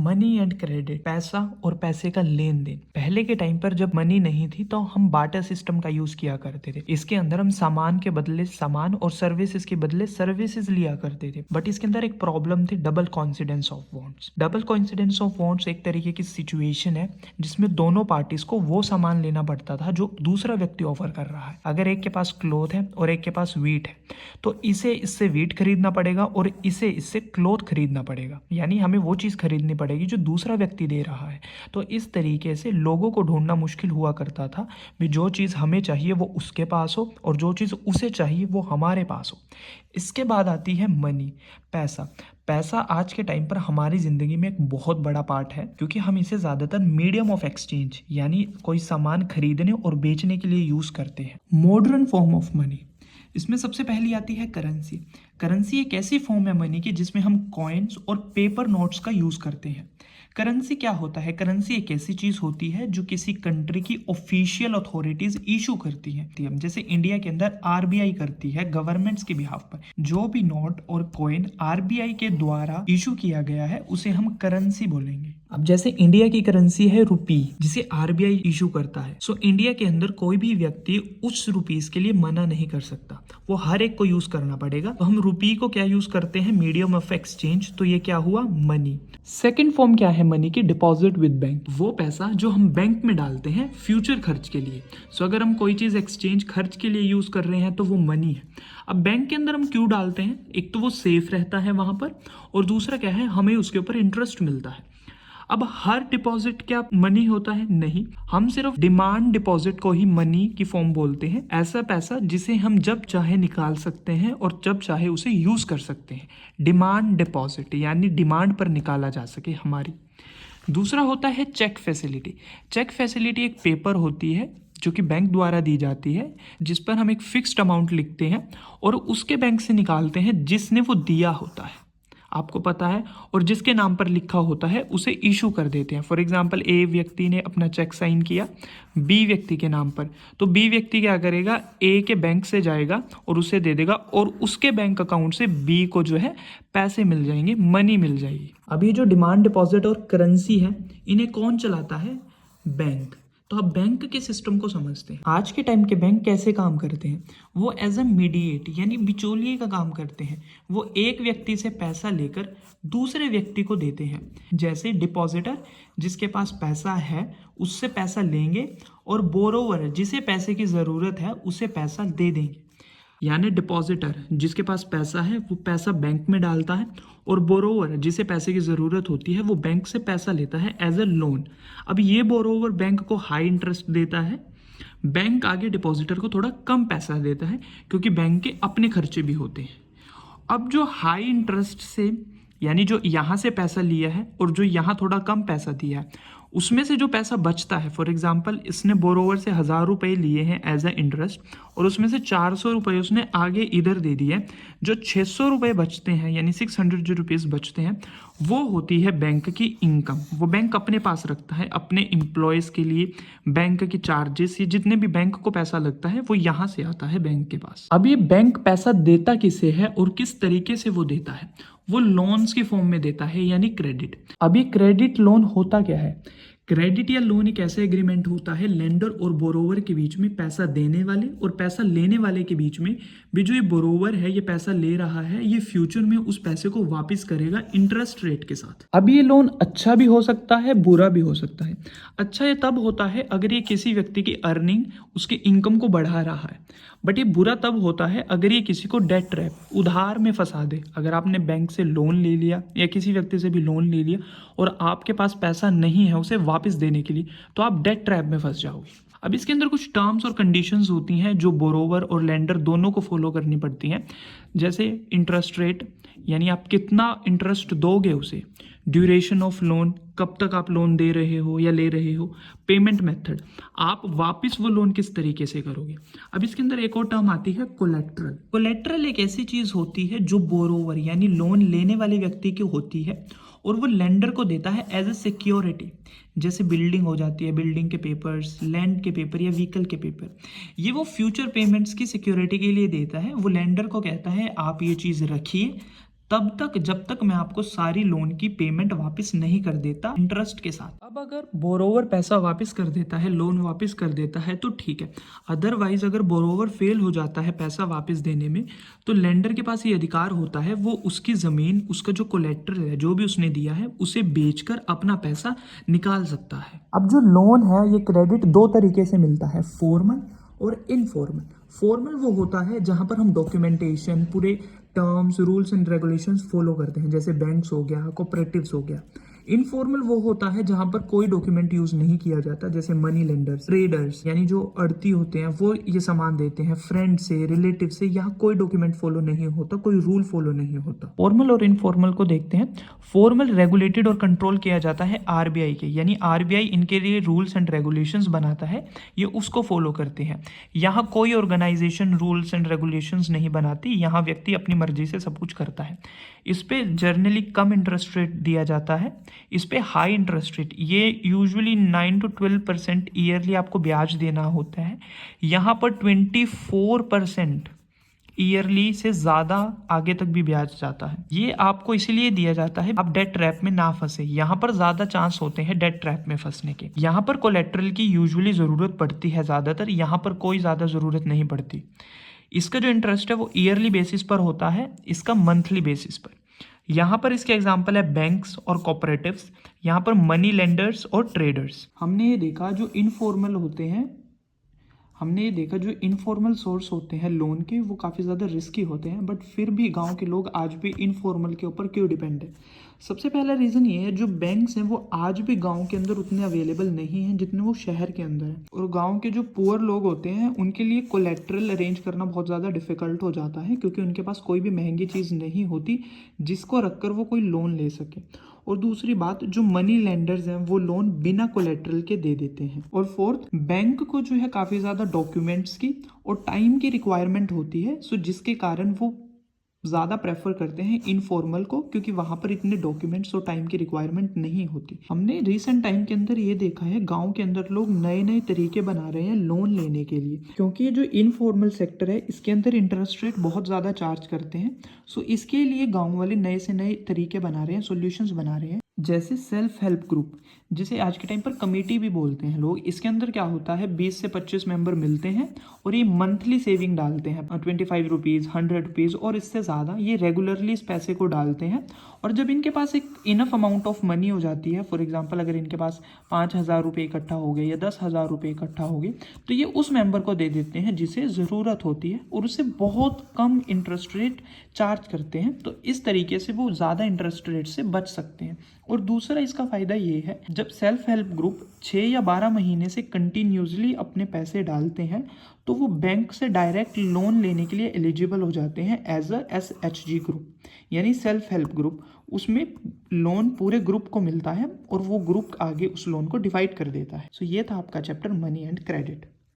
Money and credit, पैसा और पैसे का लेन देन। पहले के टाइम पर जब मनी नहीं थी तो हम बार्टर सिस्टम का यूज किया करते थे। इसके अंदर हम सामान के बदले सामान और सर्विसेज के बदले सर्विसेज लिया करते थे। बट इसके अंदर एक प्रॉब्लम थी, double coincidence of wants. Double coincidence of wants एक तरीके की सिचुएशन है जिसमें दोनों पार्टीज को वो सामान लेना पड़ता था जो दूसरा व्यक्ति ऑफर कर रहा है। अगर एक के पास क्लोथ है और एक के पास वीट है तो इसे इससे वीट खरीदना पड़ेगा और इसे इससे क्लोथ खरीदना पड़ेगा, यानी हमें वो चीज़ खरीदनी पड़ेगी जो दूसरा व्यक्ति दे रहा है। तो इस तरीके से लोगों को ढूंढना मुश्किल हुआ करता था भी जो चीज़ हमें चाहिए वो उसके पास हो और जो चीज़ उसे चाहिए वो हमारे पास हो। इसके बाद आती है मनी, पैसा। पैसा आज के टाइम पर हमारी ज़िंदगी में एक बहुत बड़ा पार्ट है क्योंकि हम इसे ज़्यादातर मीडियम ऑफ एक्सचेंज यानी कोई सामान खरीदने और बेचने के लिए यूज़ करते हैं। मॉडर्न फॉर्म ऑफ मनी, इसमें सबसे पहली आती है करेंसी। करेंसी एक ऐसी फॉर्म है मनी की जिसमें हम कॉइन्स और पेपर नोट्स का यूज़ करते हैं। करेंसी क्या होता है? करेंसी एक ऐसी चीज़ होती है जो किसी कंट्री की ऑफिशियल अथॉरिटीज़ इशू करती हैं। जैसे इंडिया के अंदर आरबीआई करती है गवर्नमेंट्स के बिहाफ पर। जो भी नोट और कॉइन आरबीआई के द्वारा इशू किया गया है उसे हम करेंसी बोलेंगे। अब जैसे इंडिया की करेंसी है रुपी, जिसे आरबीआई इशू करता है। सो इंडिया के अंदर कोई भी व्यक्ति उस रुपीस के लिए मना नहीं कर सकता, वो हर एक को यूज करना पड़ेगा। तो हम रुपी को क्या यूज करते हैं? Medium of exchange. तो ये क्या हुआ? मनी। सेकेंड फॉर्म क्या है मनी की? Deposit with bank. वो पैसा जो हम बैंक में डालते हैं फ्यूचर खर्च के लिए। सो अगर हम कोई चीज एक्सचेंज खर्च के लिए यूज कर रहे हैं तो वो मनी है। अब बैंक के अंदर हम क्यों डालते हैं? एक तो वो सेफ रहता है वहां पर, और दूसरा क्या है, हमें उसके ऊपर इंटरेस्ट मिलता है। अब हर डिपॉजिट क्या मनी होता है? नहीं, हम सिर्फ डिमांड डिपॉजिट को ही मनी की फॉर्म बोलते हैं। ऐसा पैसा जिसे हम जब चाहे निकाल सकते हैं और जब चाहे उसे यूज कर सकते हैं। डिमांड डिपॉजिट यानी डिमांड पर निकाला जा सके हमारी। दूसरा होता है चेक फैसिलिटी। चेक फैसिलिटी एक पेपर होती है जो कि बैंक द्वारा दी जाती है, जिस पर हम एक फिक्स्ड अमाउंट लिखते हैं और उसके बैंक से निकालते हैं जिसने वो दिया होता है, आपको पता है, और जिसके नाम पर लिखा होता है उसे इशू कर देते हैं। फॉर एग्जांपल ए व्यक्ति ने अपना चेक साइन किया बी व्यक्ति के नाम पर, तो बी व्यक्ति क्या करेगा? ए के बैंक से जाएगा और उसे दे देगा और उसके बैंक अकाउंट से बी को जो है पैसे मिल जाएंगे, मनी मिल जाएगी। अब ये जो डिमांड डिपॉजिट और करेंसी है इन्हें कौन चलाता है? बैंक। तो अब बैंक के सिस्टम को समझते हैं। आज के टाइम के बैंक कैसे काम करते हैं? वो एज अ मीडिएट यानी बिचौलिए का काम करते हैं। वो एक व्यक्ति से पैसा लेकर दूसरे व्यक्ति को देते हैं। जैसे डिपॉजिटर जिसके पास पैसा है उससे पैसा लेंगे और बोरोवर जिसे पैसे की ज़रूरत है उसे पैसा दे देंगे। यानी डिपॉजिटर जिसके पास पैसा है वो पैसा बैंक में डालता है और बोरोवर जिसे पैसे की ज़रूरत होती है वो बैंक से पैसा लेता है एज अ लोन। अब ये बोरोवर बैंक को हाई इंटरेस्ट देता है, बैंक आगे डिपॉजिटर को थोड़ा कम पैसा देता है क्योंकि बैंक के अपने खर्चे भी होते हैं। अब जो हाई इंटरेस्ट से यानी जो यहाँ से पैसा लिया है और जो यहाँ थोड़ा कम पैसा दिया है उसमें से जो पैसा बचता है, फॉर एग्जांपल इसने बोरोवर से 1000 रुपये लिए हैं एज अ इंटरेस्ट और उसमें से 400 रुपये उसने आगे इधर दे दिए, जो 600 रुपये बचते हैं यानी 600 जो रुपीज़ बचते हैं वो होती है बैंक की इनकम। वो बैंक अपने पास रखता है अपने एम्प्लॉयज़ के लिए। बैंक के चार्जेस, ये जितने भी बैंक को पैसा लगता है वो यहाँ से आता है बैंक के पास। अब ये बैंक पैसा देता किसे है और किस तरीके से वो देता है? वो लोन्स की फॉर्म में देता है यानी क्रेडिट। अभी क्रेडिट लोन होता क्या है? क्रेडिट या लोन एक ऐसा एग्रीमेंट होता है लेंडर और बोरोवर के बीच में, पैसा देने वाले और पैसा लेने वाले के बीच में भी। जो ये बोरोवर है ये पैसा ले रहा है, ये फ्यूचर में उस पैसे को वापस करेगा इंटरेस्ट रेट के साथ। अब ये लोन अच्छा भी हो सकता है, बुरा भी हो सकता है। अच्छा ये तब होता है अगर ये किसी व्यक्ति की अर्निंग, उसकी इनकम को बढ़ा रहा है। बट ये बुरा तब होता है अगर ये किसी को डेट ट्रैप, उधार में फंसा दे। अगर आपने बैंक से लोन ले लिया या किसी व्यक्ति से भी लोन ले लिया और आपके पास पैसा नहीं है उसे वापस देने के लिए, तो आप डेट ट्रैप में फंस जाओगे। अब इसके अंदर कुछ टर्म्स और कंडीशंस होती हैं जो बोरोवर और लेंडर दोनों को फॉलो करनी पड़ती हैं। जैसे इंटरेस्ट रेट यानी आप कितना इंटरेस्ट दोगे उसे, ड्यूरेशन ऑफ लोन, कब तक आप लोन दे रहे हो या ले रहे हो, पेमेंट मेथड, आप वापस वो लोन किस तरीके से करोगे। अब इसके अंदर एक और टर्म आती है कोलेट्रल। कोलेट्रल एक ऐसी चीज होती है जो बोरोवर यानी लोन लेने वाले व्यक्ति की होती है और वो लेंडर को देता है एज ए सिक्योरिटी। जैसे बिल्डिंग हो जाती है, बिल्डिंग के पेपर्स, लैंड के पेपर या व्हीकल के पेपर, ये वो फ्यूचर पेमेंट्स की सिक्योरिटी के लिए देता है। वो लेंडर को कहता है आप ये चीज़ रखिए तब तक जब तक मैं आपको सारी लोन की पेमेंट वापस नहीं कर देता इंटरेस्ट के साथ। अब अगर बोरोवर पैसा वापस कर देता है, लोन वापस कर देता है तो ठीक है, अदरवाइज अगर बोरोवर फेल हो जाता है पैसा वापस देने में तो लेंडर के पास ये अधिकार होता है, वो उसकी जमीन, उसका जो कोलेट्रल है, जो भी उसने दिया है, उसे बेचकर अपना पैसा निकाल सकता है। अब जो लोन है ये क्रेडिट दो तरीके से मिलता है, फॉर्मल और इनफॉर्मल। फॉर्मल वो होता है जहां पर हम डॉक्यूमेंटेशन, पूरे terms, rules and regulations follow करते हैं, जैसे बैंक्स हो गया, कोऑपरेटिव्स हो गया। इनफॉर्मल वो होता है जहां पर कोई डॉक्यूमेंट यूज नहीं किया जाता, जैसे मनी लेंडर्स, ट्रेडर्स, यानी जो अड़ती होते हैं वो ये सामान देते हैं, फ्रेंड से, रिलेटिव से, यहाँ कोई डॉक्यूमेंट फॉलो नहीं होता, कोई रूल फॉलो नहीं होता। फॉर्मल और इनफॉर्मल को देखते हैं। फॉर्मल रेगुलेटेड और कंट्रोल किया जाता है आरबीआई के, यानी आरबीआई इनके लिए रूल्स एंड रेगुलेशंस बनाता है, ये उसको फॉलो करते हैं। यहाँ कोई ऑर्गेनाइजेशन रूल्स एंड रेगुलेशंस नहीं बनाती, यहाँ व्यक्ति अपनी मर्जी से सब कुछ करता है। इस पे जर्नली कम इंटरेस्ट रेट दिया जाता है, इस पे हाई इंटरेस्ट रेट, ये यूजुअली 9 to 12% ईयरली आपको ब्याज देना होता है। यहाँ पर 24% ईयरली से ज़्यादा आगे तक भी ब्याज जाता है। ये आपको इसीलिए दिया जाता है आप डेट ट्रैप में ना फंसे, यहाँ पर ज़्यादा चांस होते हैं डेट ट्रैप में फंसने के। यहाँ पर कोलेट्रल की यूजुअली ज़रूरत पड़ती है ज़्यादातर, यहाँ पर कोई ज़्यादा ज़रूरत नहीं पड़ती। इसका जो इंटरेस्ट है वो ईयरली बेसिस पर होता है, इसका मंथली बेसिस पर। यहाँ पर इसके एग्जाम्पल है बैंक्स और कोऑपरेटिव्स, यहाँ पर मनी लेंडर्स और ट्रेडर्स। हमने ये देखा जो इनफॉर्मल होते हैं, हमने ये देखा जो इनफॉर्मल सोर्स होते हैं लोन के, वो काफ़ी ज़्यादा रिस्की होते हैं, बट फिर भी गांव के लोग आज भी इनफॉर्मल के ऊपर क्यों डिपेंड है। सबसे पहला रीज़न ये है, जो बैंक्स हैं वो आज भी गांव के अंदर उतने अवेलेबल नहीं हैं जितने वो शहर के अंदर हैं, और गांव के जो पुअर लोग होते हैं उनके लिए कोलेट्रल अरेंज करना बहुत ज़्यादा डिफिकल्ट हो जाता है, क्योंकि उनके पास कोई भी महंगी चीज़ नहीं होती जिसको रखकर वो कोई लोन ले सके। और दूसरी बात, जो मनी लेंडर्स हैं वो लोन बिना कोलेट्रल के दे देते हैं। और फोर्थ, बैंक को जो है काफ़ी ज़्यादा डॉक्यूमेंट्स की और टाइम की रिक्वायरमेंट होती है, सो जिसके कारण वो ज़्यादा प्रेफर करते हैं इनफॉर्मल को, क्योंकि वहाँ पर इतने डॉक्यूमेंट्स और टाइम की रिक्वायरमेंट नहीं होती। हमने रिसेंट टाइम के अंदर ये देखा है, गांव के अंदर लोग नए नए तरीके बना रहे हैं लोन लेने के लिए, क्योंकि ये जो इनफॉर्मल सेक्टर है इसके अंदर इंटरेस्ट रेट बहुत ज़्यादा चार्ज करते हैं। सो इसके लिए गाँव वाले नए से नए तरीके बना रहे हैं, सोल्यूशंस बना रहे हैं, जैसे सेल्फ हेल्प ग्रुप, जिसे आज के टाइम पर कमेटी भी बोलते हैं लोग। इसके अंदर क्या होता है, 20 से 25 मेंबर मिलते हैं और ये मंथली सेविंग डालते हैं, 25 रुपीज़, 100 रुपीज़ और इससे ज़्यादा ये रेगुलरली इस पैसे को डालते हैं। और जब इनके पास एक इनफ अमाउंट ऑफ मनी हो जाती है, फॉर एग्जांपल अगर इनके पास 5,000 रुपये इकट्ठा हो गए या 10,000 रुपये इकट्ठा हो गए, तो ये उस मेंबर को दे देते हैं जिसे ज़रूरत होती है, और उससे बहुत कम इंटरेस्ट रेट चार्ज करते हैं। तो इस तरीके से वो ज़्यादा इंटरेस्ट रेट से बच सकते हैं। और दूसरा इसका फ़ायदा ये है, जब सेल्फ हेल्प ग्रुप 6 या 12 महीने से कंटिन्यूसली अपने पैसे डालते हैं तो वो बैंक से डायरेक्ट लोन लेने के लिए एलिजिबल हो जाते हैं एज अ SHG ग्रुप, यानी सेल्फ हेल्प ग्रुप। उसमें लोन पूरे ग्रुप को मिलता है और वो ग्रुप आगे उस लोन को डिवाइड कर देता है। सो ये था आपका चैप्टर मनी एंड क्रेडिट।